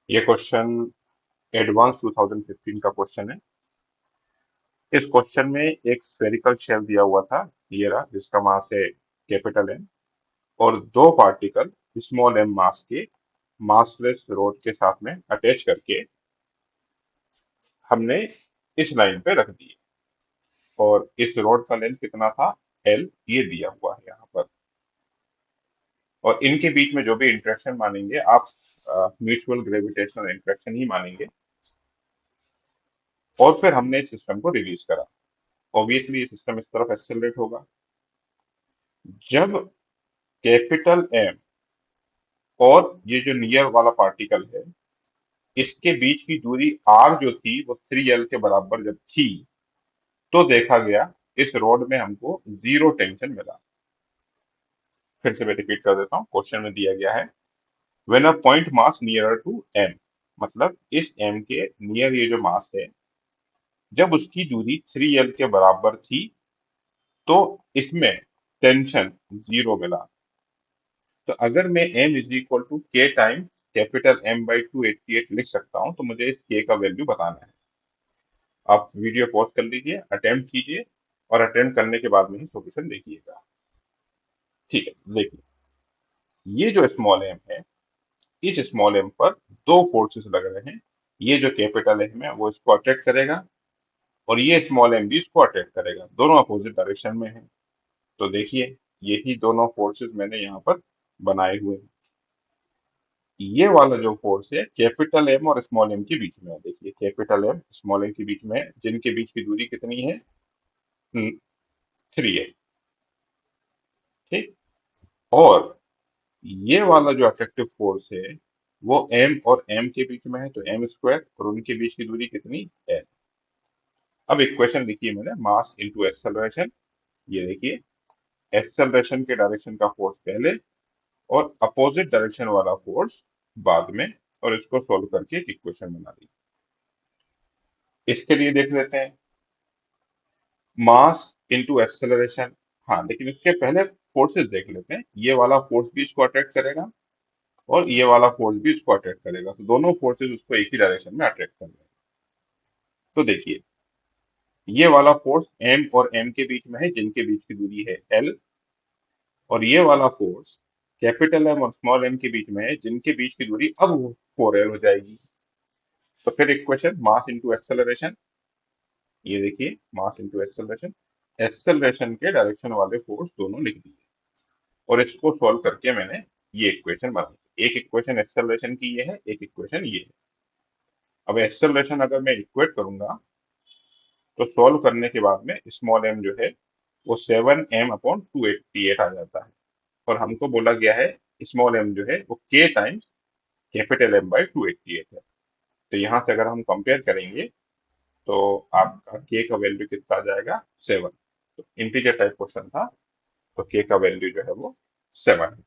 ये question advance 2015 का question है। इस क्वेश्चन में एक स्फेरिकल शेल दिया हुआ था, ये रहा, जिसका मास है कैपिटल एम, और दो पार्टिकल स्मॉल एम मास के मासलेस रोड के साथ में अटैच करके हमने इस लाइन पे रख दिए। और इस रोड का लेंथ कितना था, एल, ये दिया हुआ है यहाँ पर। और इनके बीच में जो भी इंटरेक्शन मानेंगे आप, म्यूचुअल ग्रेविटेशनल इंटरेक्शन ही मानेंगे। और फिर हमने इस सिस्टम को रिलीज करा। ऑब्वियसली ये सिस्टम इस तरफ एक्सेलरेट होगा। जब कैपिटल एम और ये जो नियर वाला पार्टिकल है, इसके बीच की दूरी आर जो थी वो 3L के बराबर जब थी, तो देखा गया इस रोड में हमको जीरो टेंशन मिला। फिर से मैं रिपीट कर देता हूँ, क्वेश्चन में दिया गया है when a point mass near to M, मतलब इस एम के नियर ये जो मास है, जब उसकी दूरी 3L के बराबर थी, तो इसमें टेंशन जीरो मिला। तो अगर मैं m इज इक्वल टू के टाइम कैपिटल M बाई 288 लिख सकता हूं, तो मुझे इस k का वैल्यू बताना है। आप वीडियो पॉज कर लीजिए, अटेम्प्ट कीजिए, और अटेम्प्ट करने के बाद में ही सॉल्यूशन देखिएगा। ठीक है, देखिए, ये जो स्मॉल एम है, इस स्मॉल एम पर दो फोर्सेस लग रहे हैं। ये जो कैपिटल एम है वो इसको अट्रैक्ट करेगा, और ये स्मॉल एम भी इसको अट्रैक्ट करेगा। दोनों अपोजिट डायरेक्शन में है। तो देखिए, यही दोनों फोर्सेस मैंने यहाँ पर बनाए हुए हैं। ये वाला जो फोर्स है कैपिटल एम और स्मॉल एम के बीच में है। देखिए, कैपिटल एम स्मॉल एम के बीच में है, जिनके बीच की दूरी कितनी है, 3 है। ठीक। और ये वाला जो अट्रैक्टिव फोर्स है वो एम और एम के बीच में है, तो एम स्क्वायर, और उनके बीच की दूरी कितनी, एम। अब इक्वेशन लिखिए मैंने, मास इनटू एक्सेलरेशन। ये देखिए, एक्सेलरेशन के डायरेक्शन का फोर्स पहले, और अपोजिट डायरेक्शन वाला फोर्स बाद में। और इसको सोल्व करके एक इक्वेशन बना दी। इसके लिए देख लेते हैं, मास इनटू एक्सेलरेशन। हाँ, लेकिन इसके पहले फोर्सेस देख लेते हैं। ये वाला फोर्स भी इसको अट्रैक्ट करेगा, और ये वाला फोर्स भी इसको अट्रैक्ट करेगा, तो दोनों फोर्सेस उसको एक ही डायरेक्शन में अट्रैक्ट कर रहे हैं। तो देखिए, ये वाला फोर्स एम और एम के बीच में है, जिनके बीच की दूरी है एल। और ये वाला फोर्स कैपिटल एम और स्मॉल एम के बीच में है, जिनके बीच की दूरी अब 4L हो जाएगी। तो फिर इक्वेशन, मास इनटू एक्सेलरेशन। ये देखिए, मास इनटू एक्सेलरेशन, एक्सेलरेशन के डायरेक्शन वाले फोर्स दोनों लिख दिए। और इसको सॉल्व करके मैंने ये इक्वेशन बनाई। एक इक्वेशन एक्सेलरेशन की ये है, एक इक्वेशन ये है। अब एक्सेलरेशन अगर मैं इक्वेट करूंगा, तो सॉल्व करने के बाद में स्मॉल एम जो है वो 7m/288 आ जाता है। और हमको बोला गया है स्मॉल एम जो है वो k times capital M by 288 है। तो यहाँ से अगर हम कंपेयर करेंगे, तो आपका k का वैल्यू कितना आ जाएगा, 7। तो इंटीजर टाइप क्वेश्चन था, तो k का वैल्यू जो है वो 7 है।